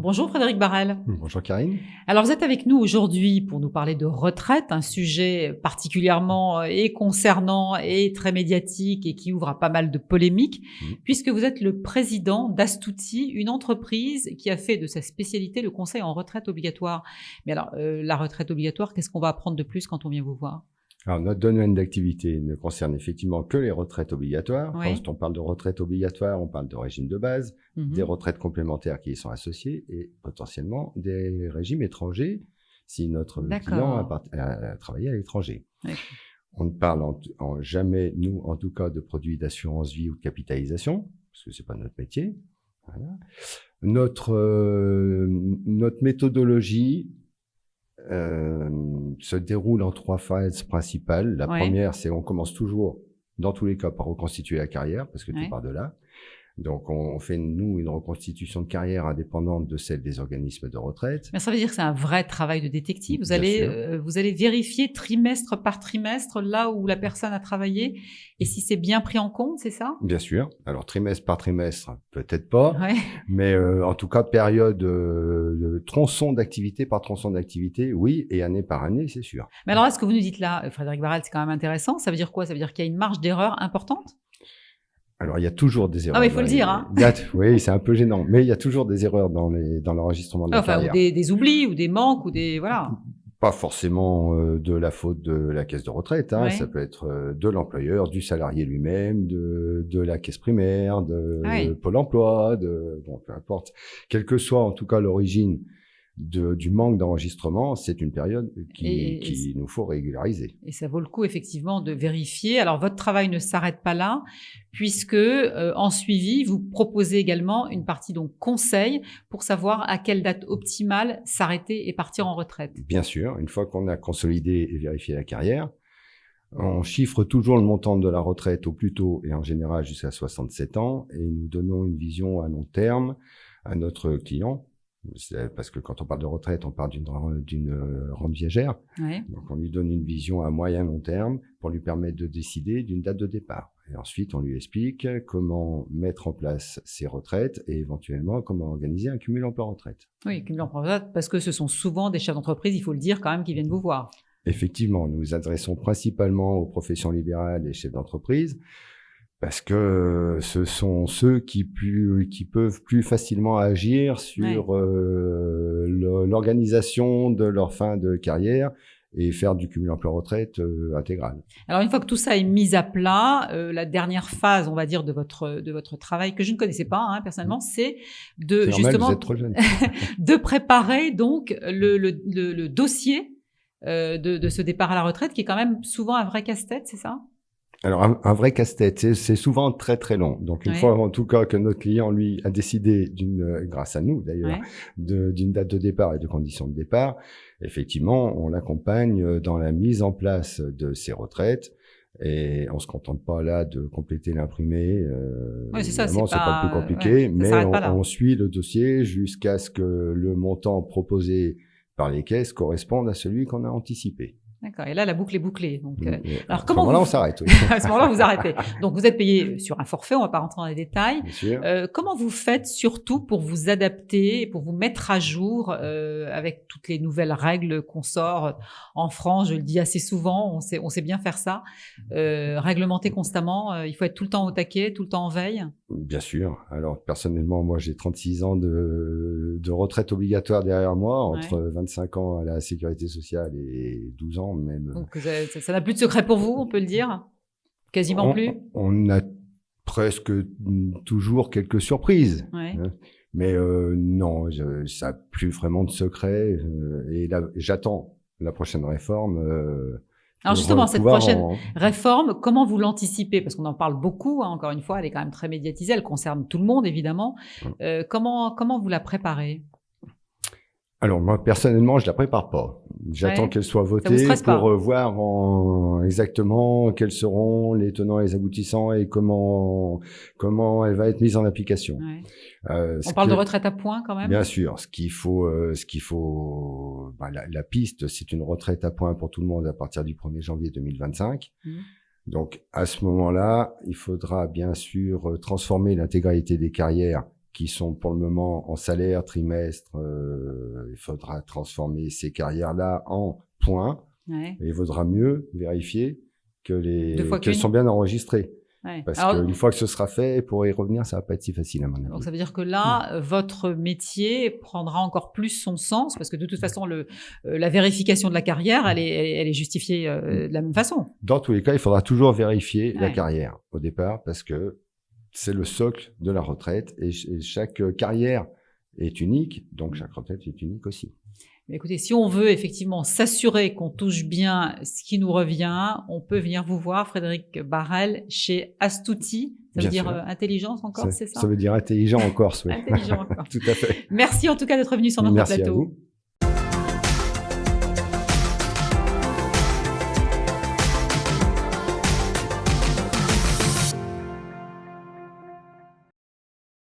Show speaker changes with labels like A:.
A: Bonjour Frédéric Barrel.
B: Bonjour Karine.
A: Alors vous êtes avec nous aujourd'hui pour nous parler de retraite, un sujet particulièrement et concernant et très médiatique et qui ouvre à pas mal de polémiques, puisque vous êtes le président d'Astouti, une entreprise qui a fait de sa spécialité le conseil en retraite obligatoire. Mais alors, la retraite obligatoire, qu'est-ce qu'on va apprendre de plus quand on vient vous voir ?
B: Alors, notre domaine d'activité ne concerne effectivement que les retraites obligatoires.
A: Oui.
B: Quand on parle de retraite obligatoire, on parle de régime de base, des retraites complémentaires qui y sont associées et potentiellement des régimes étrangers si notre client a travaillé à l'étranger.
A: Oui.
B: On ne parle jamais, nous, en tout cas, de produits d'assurance vie ou de capitalisation, parce que c'est pas notre métier. Voilà. Notre méthodologie se déroule en 3 phases principales. La première, c'est on commence toujours, dans tous les cas, par reconstituer la carrière, parce que tout part de là. Donc, on fait, nous, une reconstitution de carrière indépendante de celle des organismes de retraite.
A: Mais ça veut dire que c'est un vrai travail de détective. Vous allez vérifier trimestre par trimestre là où la personne a travaillé et si c'est bien pris en compte, c'est ça ?
B: Bien sûr. Alors, trimestre par trimestre, peut-être pas. Mais en tout cas, période tronçon d'activité par tronçon d'activité, oui, et année par année, c'est sûr.
A: Mais alors là, ce que vous nous dites là, Frédéric Barrel, c'est quand même intéressant. Ça veut dire quoi ? Ça veut dire qu'il y a une marge d'erreur importante ?
B: Alors, il y a toujours des erreurs.
A: Ah, mais il faut le dire, hein.
B: Oui, c'est un peu gênant. Mais il y a toujours des erreurs dans l'enregistrement de la carrière.
A: Ou des oublis, ou des manques, ou des, voilà.
B: Pas forcément de la faute de la caisse de retraite, hein. Ça peut être de l'employeur, du salarié lui-même, de la caisse primaire, de Pôle emploi, bon, peu importe. Quelle que soit, en tout cas, l'origine du manque d'enregistrement, c'est une période qui nous faut régulariser.
A: Et ça vaut le coup effectivement de vérifier. Alors votre travail ne s'arrête pas là, puisque en suivi, vous proposez également une partie donc conseil pour savoir à quelle date optimale s'arrêter et partir en retraite.
B: Bien sûr, une fois qu'on a consolidé et vérifié la carrière, on chiffre toujours le montant de la retraite au plus tôt et en général jusqu'à 67 ans et nous donnons une vision à long terme à notre client. Parce que quand on parle de retraite, on parle d'une rente viagère. Donc, on lui donne une vision à moyen long terme pour lui permettre de décider d'une date de départ. Et ensuite, on lui explique comment mettre en place ses retraites et éventuellement comment organiser un cumul emploi-retraite.
A: Oui, cumul emploi-retraite, parce que ce sont souvent des chefs d'entreprise, il faut le dire quand même, qui viennent vous voir.
B: Effectivement, nous nous adressons principalement aux professions libérales et chefs d'entreprise. Parce que ce sont ceux qui peuvent plus facilement agir sur l'organisation de leur fin de carrière et faire du cumul emploi-retraite intégral.
A: Alors une fois que tout ça est mis à plat, la dernière phase, on va dire, de votre travail que je ne connaissais pas personnellement, c'est de justement
B: vous êtes trop jeune.
A: de préparer donc le dossier de ce départ à la retraite, qui est quand même souvent un vrai casse-tête, c'est ça ?
B: Alors, un vrai casse-tête, c'est souvent très très long. Donc, une fois en tout cas que notre client, lui, a décidé grâce à nous d'ailleurs, d'une date de départ et de conditions de départ, effectivement, on l'accompagne dans la mise en place de ses retraites. Et on se contente pas là de compléter l'imprimé.
A: C'est ça,
B: c'est pas plus compliqué, mais on suit le dossier jusqu'à ce que le montant proposé par les caisses corresponde à celui qu'on a anticipé.
A: D'accord. Et là, la boucle est bouclée. Donc,
B: alors, à ce moment-là, on s'arrête. Oui.
A: À ce moment-là, vous arrêtez. Donc, vous êtes payé sur un forfait. On va pas rentrer dans les détails.
B: Bien sûr.
A: Comment vous faites surtout pour vous adapter, pour vous mettre à jour avec toutes les nouvelles règles qu'on sort en France? Je le dis assez souvent. On sait bien faire ça. Réglementer constamment. Il faut être tout le temps au taquet, tout le temps en veille.
B: Bien sûr. Alors, personnellement, moi, j'ai 36 ans de retraite obligatoire derrière moi, entre 25 ans à la sécurité sociale et 12 ans même.
A: Donc, ça n'a plus de secret pour vous, on peut le dire? Quasiment plus?
B: On a presque toujours quelques surprises. Mais non, ça n'a plus vraiment de secret. Et là, j'attends la prochaine réforme.
A: Alors justement, cette prochaine réforme, comment vous l'anticipez? Parce qu'on en parle beaucoup, encore une fois, elle est quand même très médiatisée, elle concerne tout le monde, évidemment. Comment vous la préparez?
B: Alors moi personnellement, je la prépare pas. J'attends qu'elle soit votée pour voir exactement quels seront les tenants et les aboutissants et comment elle va être mise en application.
A: On parle de retraite à points quand même.
B: Bien sûr, la piste, c'est une retraite à points pour tout le monde à partir du 1er janvier 2025. Donc à ce moment-là, il faudra bien sûr transformer l'intégralité des carrières qui sont pour le moment en salaire trimestre. Il faudra transformer ces carrières-là en points.
A: Ouais.
B: Et il vaudra mieux vérifier qu'elles sont bien enregistrées.
A: Ouais.
B: Parce qu'une fois que ce sera fait, pour y revenir, ça va pas être si facile à mon avis.
A: Donc ça veut dire que là, votre métier prendra encore plus son sens, parce que de toute façon, la vérification de la carrière, elle est justifiée de la même façon.
B: Dans tous les cas, il faudra toujours vérifier la carrière au départ, parce que c'est le socle de la retraite, et chaque carrière est unique, donc chaque retraite est unique aussi.
A: Mais écoutez, si on veut effectivement s'assurer qu'on touche bien ce qui nous revient, on peut venir vous voir, Frédéric Barrel, chez Astouti. Ça veut dire intelligence en Corse, c'est ça?
B: Ça veut dire intelligent en Corse, oui.
A: Intelligent en Corse.
B: Tout à fait.
A: Merci en tout cas d'être venu sur notre plateau.
B: Merci à vous.